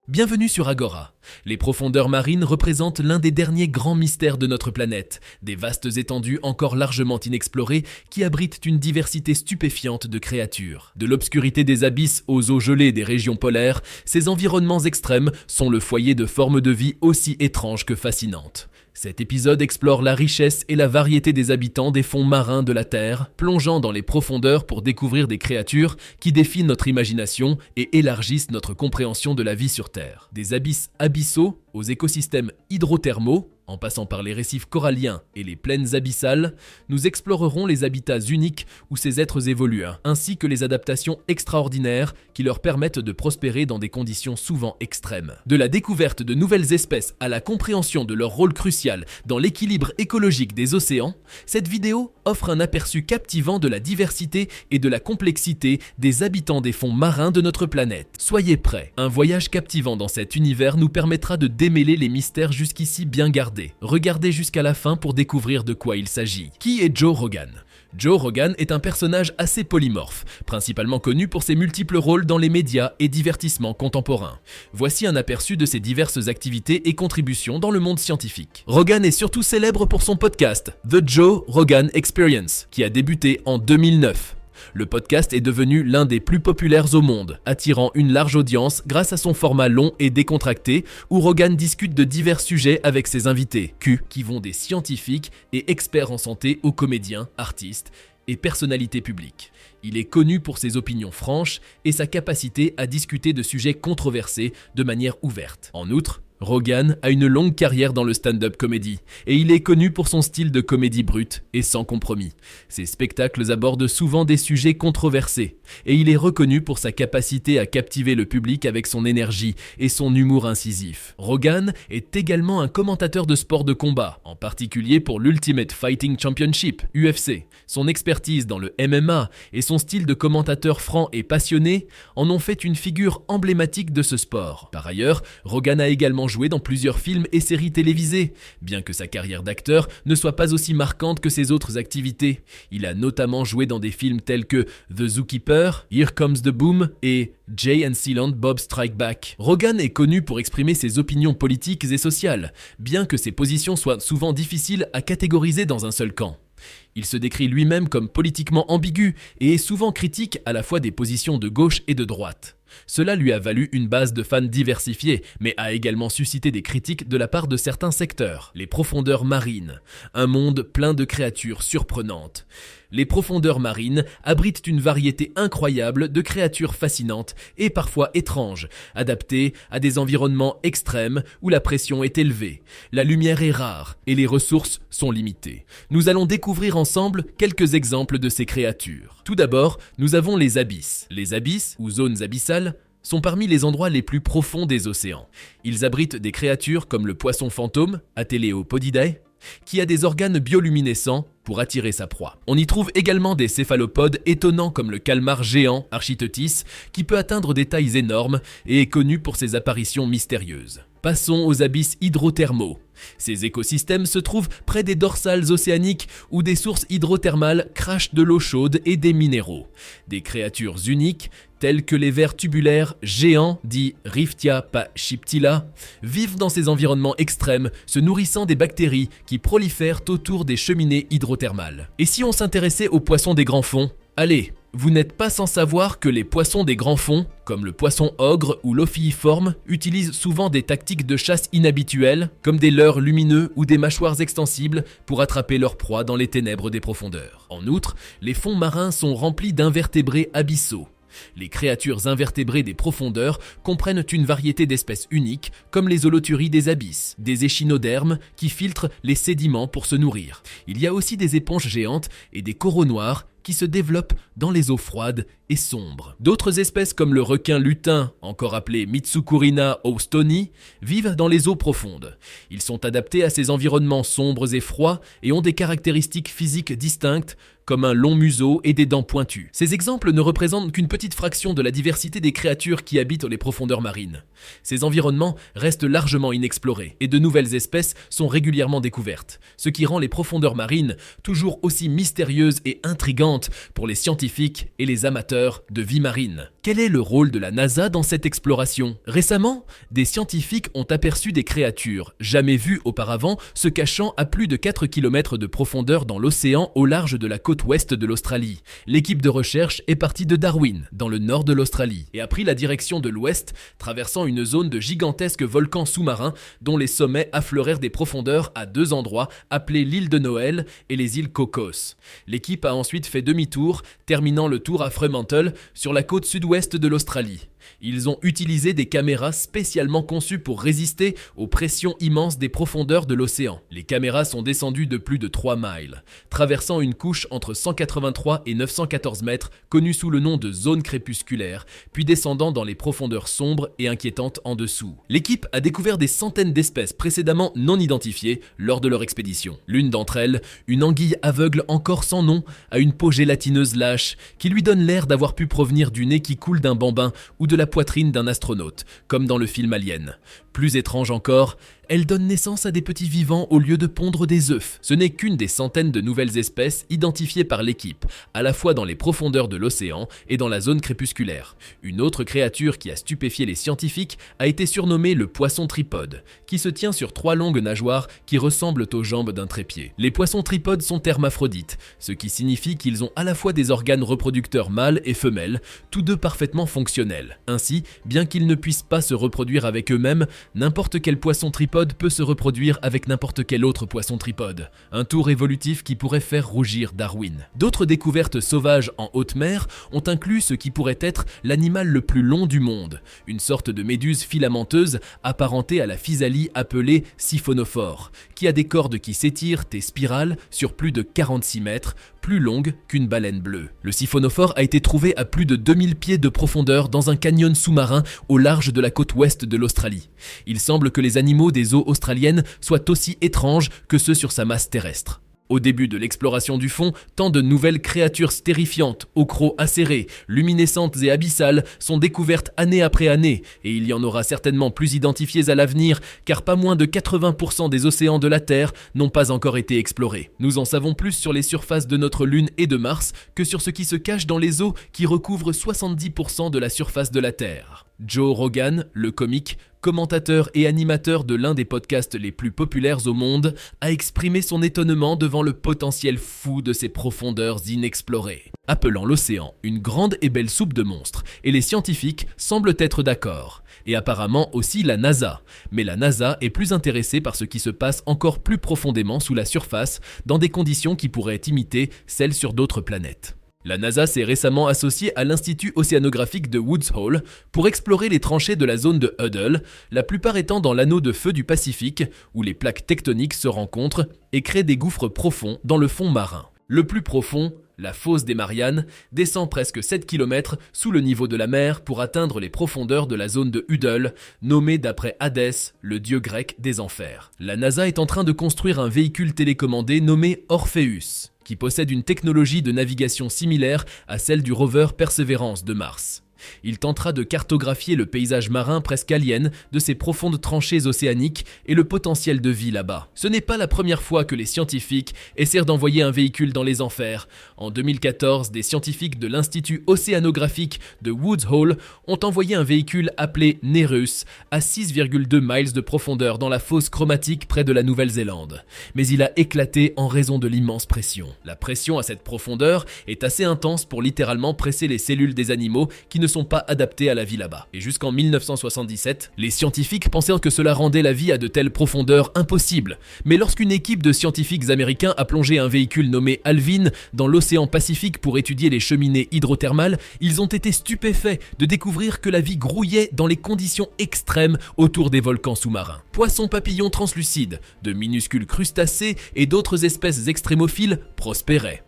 Bienvenue sur Agora. Les profondeurs marines représentent l'un des derniers grands mystères de notre planète, des vastes étendues encore largement inexplorées qui abritent une diversité stupéfiante de créatures. De l'obscurité des abysses aux eaux gelées des régions polaires, ces environnements extrêmes sont le foyer de formes de vie aussi étranges que fascinantes. Cet épisode explore la richesse et la variété des habitants des fonds marins de la Terre, plongeant dans les profondeurs pour découvrir des créatures qui défient notre imagination et élargissent notre compréhension de la vie sur Terre. Des abysses abyssaux aux écosystèmes hydrothermaux, en passant par les récifs coralliens et les plaines abyssales, nous explorerons les habitats uniques où ces êtres évoluent, ainsi que les adaptations extraordinaires qui leur permettent de prospérer dans des conditions souvent extrêmes. De la découverte de nouvelles espèces à la compréhension de leur rôle crucial dans l'équilibre écologique des océans, cette vidéo offre un aperçu captivant de la diversité et de la complexité des habitants des fonds marins de notre planète. Soyez prêts, un voyage captivant dans cet univers nous permettra de démêler les mystères jusqu'ici bien gardés. Regardez jusqu'à la fin pour découvrir de quoi il s'agit. Qui est Joe Rogan ? Joe Rogan est un personnage assez polymorphe, principalement connu pour ses multiples rôles dans les médias et divertissements contemporains. Voici un aperçu de ses diverses activités et contributions dans le monde scientifique. Rogan est surtout célèbre pour son podcast, The Joe Rogan Experience, qui a débuté en 2009. Le podcast est devenu l'un des plus populaires au monde, attirant une large audience grâce à son format long et décontracté où Rogan discute de divers sujets avec ses invités, qui vont des scientifiques et experts en santé aux comédiens, artistes et personnalités publiques. Il est connu pour ses opinions franches et sa capacité à discuter de sujets controversés de manière ouverte. En outre, Rogan a une longue carrière dans le stand-up comedy et il est connu pour son style de comédie brute et sans compromis. Ses spectacles abordent souvent des sujets controversés et il est reconnu pour sa capacité à captiver le public avec son énergie et son humour incisif. Rogan est également un commentateur de sport de combat, en particulier pour l'Ultimate Fighting Championship, UFC. Son expertise dans le MMA et son style de commentateur franc et passionné en ont fait une figure emblématique de ce sport. Par ailleurs, Rogan a également joué dans plusieurs films et séries télévisées, bien que sa carrière d'acteur ne soit pas aussi marquante que ses autres activités. Il a notamment joué dans des films tels que The Zookeeper, Here Comes the Boom et Jay and Silent Bob Strike Back. Rogan est connu pour exprimer ses opinions politiques et sociales, bien que ses positions soient souvent difficiles à catégoriser dans un seul camp. Il se décrit lui-même comme politiquement ambigu et est souvent critique à la fois des positions de gauche et de droite. Cela lui a valu une base de fans diversifiée, mais a également suscité des critiques de la part de certains secteurs. Les profondeurs marines, un monde plein de créatures surprenantes. Les profondeurs marines abritent une variété incroyable de créatures fascinantes et parfois étranges, adaptées à des environnements extrêmes où la pression est élevée, la lumière est rare et les ressources sont limitées. Nous allons découvrir ensemble quelques exemples de ces créatures. Tout d'abord, nous avons les abysses. Les abysses, ou zones abyssales, sont parmi les endroits les plus profonds des océans. Ils abritent des créatures comme le poisson fantôme, Ateleopodidae, qui a des organes bioluminescents pour attirer sa proie. On y trouve également des céphalopodes étonnants comme le calmar géant Architeuthis, qui peut atteindre des tailles énormes et est connu pour ses apparitions mystérieuses. Passons aux abysses hydrothermaux. Ces écosystèmes se trouvent près des dorsales océaniques où des sources hydrothermales crachent de l'eau chaude et des minéraux. Des créatures uniques, telles que les vers tubulaires géants, dits Riftia pachyptila, vivent dans ces environnements extrêmes, se nourrissant des bactéries qui prolifèrent autour des cheminées hydrothermales. Et si on s'intéressait aux poissons des grands fonds ? Allez, vous n'êtes pas sans savoir que les poissons des grands fonds, comme le poisson ogre ou l'ophiiforme, utilisent souvent des tactiques de chasse inhabituelles, comme des leurres lumineux ou des mâchoires extensibles pour attraper leur proie dans les ténèbres des profondeurs. En outre, les fonds marins sont remplis d'invertébrés abyssaux. Les créatures invertébrées des profondeurs comprennent une variété d'espèces uniques, comme les holothuries des abysses, des échinodermes qui filtrent les sédiments pour se nourrir. Il y a aussi des éponges géantes et des coraux noirs qui se développent dans les eaux froides et sombres. D'autres espèces comme le requin lutin, encore appelé Mitsukurina houstoni, vivent dans les eaux profondes. Ils sont adaptés à ces environnements sombres et froids et ont des caractéristiques physiques distinctes comme un long museau et des dents pointues. Ces exemples ne représentent qu'une petite fraction de la diversité des créatures qui habitent les profondeurs marines. Ces environnements restent largement inexplorés et de nouvelles espèces sont régulièrement découvertes, ce qui rend les profondeurs marines toujours aussi mystérieuses et intrigantes fascinante pour les scientifiques et les amateurs de vie marine. Quel est le rôle de la NASA dans cette exploration? Récemment, des scientifiques ont aperçu des créatures jamais vues auparavant se cachant à plus de 4 km de profondeur dans l'océan au large de la côte ouest de l'Australie. L'équipe de recherche est partie de Darwin, dans le nord de l'Australie, et a pris la direction de l'ouest, traversant une zone de gigantesques volcans sous-marins dont les sommets affleurèrent des profondeurs à 2 endroits appelés l'île de Noël et les îles Cocos. L'équipe a ensuite fait demi-tour, terminant le tour à Fremantle, sur la côte sud-ouest de l'Australie. Ils ont utilisé des caméras spécialement conçues pour résister aux pressions immenses des profondeurs de l'océan. Les caméras sont descendues de plus de 3 miles, traversant une couche entre 183 et 914 mètres, connue sous le nom de zone crépusculaire, puis descendant dans les profondeurs sombres et inquiétantes en dessous. L'équipe a découvert des centaines d'espèces précédemment non identifiées lors de leur expédition. L'une d'entre elles, une anguille aveugle encore sans nom, a une peau gélatineuse lâche qui lui donne l'air d'avoir pu provenir du nez qui coule d'un bambin ou de la poitrine d'un astronaute, comme dans le film Alien. Plus étrange encore, elle donne naissance à des petits vivants au lieu de pondre des œufs. Ce n'est qu'une des centaines de nouvelles espèces identifiées par l'équipe, à la fois dans les profondeurs de l'océan et dans la zone crépusculaire. Une autre créature qui a stupéfié les scientifiques a été surnommée le poisson tripode, qui se tient sur 3 longues nageoires qui ressemblent aux jambes d'un trépied. Les poissons tripodes sont hermaphrodites, ce qui signifie qu'ils ont à la fois des organes reproducteurs mâles et femelles, tous deux parfaitement fonctionnels. Ainsi, bien qu'ils ne puissent pas se reproduire avec eux-mêmes, n'importe quel poisson tripode peut se reproduire avec n'importe quel autre poisson tripode. Un tour évolutif qui pourrait faire rougir Darwin. D'autres découvertes sauvages en haute mer ont inclus ce qui pourrait être l'animal le plus long du monde, une sorte de méduse filamenteuse apparentée à la physalie appelée siphonophore, qui a des cordes qui s'étirent et spiralent sur plus de 46 mètres, plus longue qu'une baleine bleue. Le siphonophore a été trouvé à plus de 2000 pieds de profondeur dans un canyon sous-marin au large de la côte ouest de l'Australie. Il semble que les animaux des eaux australiennes soient aussi étranges que ceux sur sa masse terrestre. Au début de l'exploration du fond, tant de nouvelles créatures stérifiantes, aux crocs acérés, luminescentes et abyssales sont découvertes année après année, et il y en aura certainement plus identifiées à l'avenir, car pas moins de 80% des océans de la Terre n'ont pas encore été explorés. Nous en savons plus sur les surfaces de notre Lune et de Mars que sur ce qui se cache dans les eaux qui recouvrent 70% de la surface de la Terre. Joe Rogan, le comique, commentateur et animateur de l'un des podcasts les plus populaires au monde, a exprimé son étonnement devant le potentiel fou de ces profondeurs inexplorées, appelant l'océan une grande et belle soupe de monstres, et les scientifiques semblent être d'accord, et apparemment aussi la NASA. Mais la NASA est plus intéressée par ce qui se passe encore plus profondément sous la surface, dans des conditions qui pourraient imiter celles sur d'autres planètes. La NASA s'est récemment associée à l'Institut océanographique de Woods Hole pour explorer les tranchées de la zone de Huddle, la plupart étant dans l'anneau de feu du Pacifique, où les plaques tectoniques se rencontrent et créent des gouffres profonds dans le fond marin. Le plus profond, la fosse des Mariannes, descend presque 7 km sous le niveau de la mer pour atteindre les profondeurs de la zone de Huddle, nommée d'après Hadès, le dieu grec des enfers. La NASA est en train de construire un véhicule télécommandé nommé Orpheus, qui possède une technologie de navigation similaire à celle du rover Perseverance de Mars. Il tentera de cartographier le paysage marin presque alien de ces profondes tranchées océaniques et le potentiel de vie là-bas. Ce n'est pas la première fois que les scientifiques essaient d'envoyer un véhicule dans les enfers. En 2014, des scientifiques de l'Institut océanographique de Woods Hole ont envoyé un véhicule appelé Nerus à 6,2 miles de profondeur dans la fosse chromatique près de la Nouvelle-Zélande. Mais il a éclaté en raison de l'immense pression. La pression à cette profondeur est assez intense pour littéralement presser les cellules des animaux qui ne sont pas adaptés à la vie là-bas. Et jusqu'en 1977, les scientifiques pensaient que cela rendait la vie à de telles profondeurs impossible. Mais lorsqu'une équipe de scientifiques américains a plongé un véhicule nommé Alvin dans l'océan Pacifique pour étudier les cheminées hydrothermales, ils ont été stupéfaits de découvrir que la vie grouillait dans les conditions extrêmes autour des volcans sous-marins. Poissons papillons translucides, de minuscules crustacés et d'autres espèces extrémophiles prospéraient.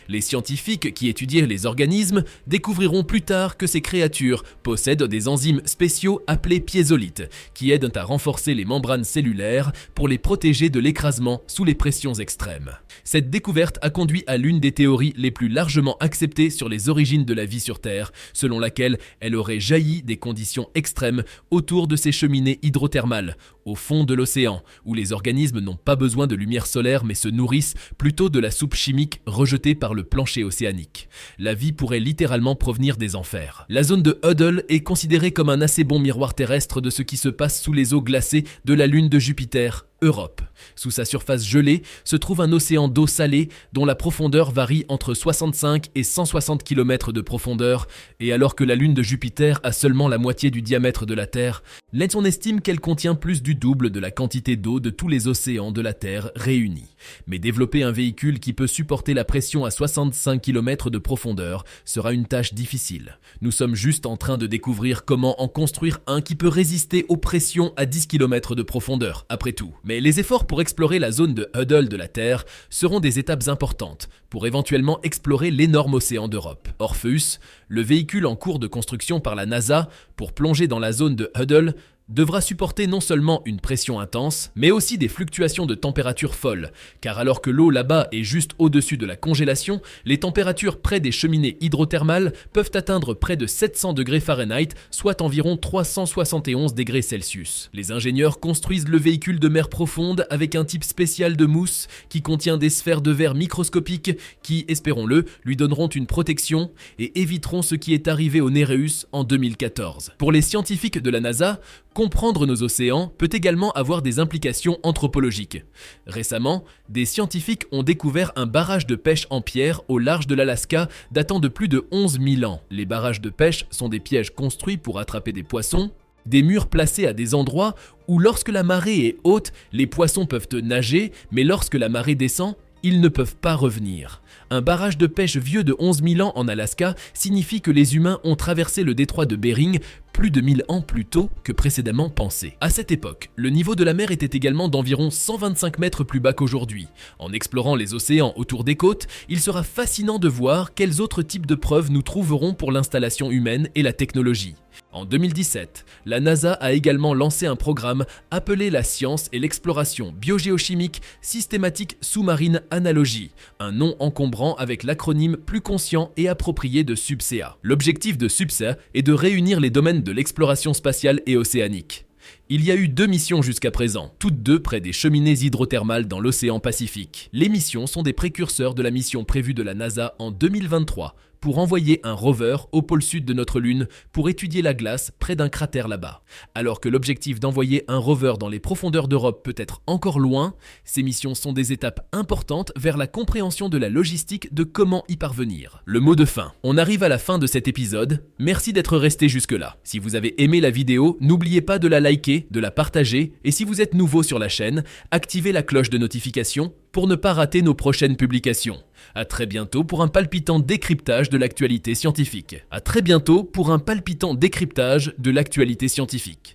Les scientifiques qui étudièrent les organismes découvriront plus tard que ces créatures possèdent des enzymes spéciaux appelés piézolites qui aident à renforcer les membranes cellulaires pour les protéger de l'écrasement sous les pressions extrêmes. Cette découverte a conduit à l'une des théories les plus largement acceptées sur les origines de la vie sur Terre, selon laquelle elle aurait jailli des conditions extrêmes autour de ces cheminées hydrothermales, au fond de l'océan, où les organismes n'ont pas besoin de lumière solaire mais se nourrissent plutôt de la soupe chimique rejetée par le plancher océanique. La vie pourrait littéralement provenir des enfers. La zone de Huddle est considérée comme un assez bon miroir terrestre de ce qui se passe sous les eaux glacées de la lune de Jupiter, Europe. Sous sa surface gelée se trouve un océan d'eau salée dont la profondeur varie entre 65 et 160 km de profondeur, et alors que la lune de Jupiter a seulement la moitié du diamètre de la Terre, on estime qu'elle contient plus du double de la quantité d'eau de tous les océans de la Terre réunis. Mais développer un véhicule qui peut supporter la pression à 65 km de profondeur sera une tâche difficile. Nous sommes juste en train de découvrir comment en construire un qui peut résister aux pressions à 10 km de profondeur, après tout. Mais les efforts pour explorer la zone de Huddle de la Terre seront des étapes importantes pour éventuellement explorer l'énorme océan d'Europe. Orpheus, le véhicule en cours de construction par la NASA pour plonger dans la zone de Huddle, devra supporter non seulement une pression intense, mais aussi des fluctuations de température folles, car alors que l'eau là-bas est juste au-dessus de la congélation, les températures près des cheminées hydrothermales peuvent atteindre près de 700 degrés Fahrenheit, soit environ 371 degrés Celsius. Les ingénieurs construisent le véhicule de mer profonde avec un type spécial de mousse qui contient des sphères de verre microscopiques qui, espérons-le, lui donneront une protection et éviteront ce qui est arrivé au Néréus en 2014. Pour les scientifiques de la NASA, comprendre nos océans peut également avoir des implications anthropologiques. Récemment, des scientifiques ont découvert un barrage de pêche en pierre au large de l'Alaska datant de plus de 11 000 ans. Les barrages de pêche sont des pièges construits pour attraper des poissons, des murs placés à des endroits où lorsque la marée est haute, les poissons peuvent nager, mais lorsque la marée descend, ils ne peuvent pas revenir. Un barrage de pêche vieux de 11 000 ans en Alaska signifie que les humains ont traversé le détroit de Bering plus de 1000 ans plus tôt que précédemment pensé. À cette époque, le niveau de la mer était également d'environ 125 mètres plus bas qu'aujourd'hui. En explorant les océans autour des côtes, il sera fascinant de voir quels autres types de preuves nous trouverons pour l'installation humaine et la technologie. En 2017, la NASA a également lancé un programme appelé la science et l'exploration biogéochimique systématique sous-marine analogie, un nom encombrant avec l'acronyme plus conscient et approprié de SUBSEA. L'objectif de SUBSEA est de réunir les domaines de l'exploration spatiale et océanique. Il y a eu 2 missions jusqu'à présent, toutes deux près des cheminées hydrothermales dans l'océan Pacifique. Les missions sont des précurseurs de la mission prévue de la NASA en 2023 pour envoyer un rover au pôle sud de notre Lune pour étudier la glace près d'un cratère là-bas. Alors que l'objectif d'envoyer un rover dans les profondeurs d'Europe peut être encore loin, ces missions sont des étapes importantes vers la compréhension de la logistique de comment y parvenir. Le mot de fin. On arrive à la fin de cet épisode. Merci d'être resté jusque-là. Si vous avez aimé la vidéo, n'oubliez pas de la liker, de la partager et si vous êtes nouveau sur la chaîne, activez la cloche de notification pour ne pas rater nos prochaines publications. À très bientôt pour un palpitant décryptage de l'actualité scientifique. À très bientôt pour un palpitant décryptage de l'actualité scientifique.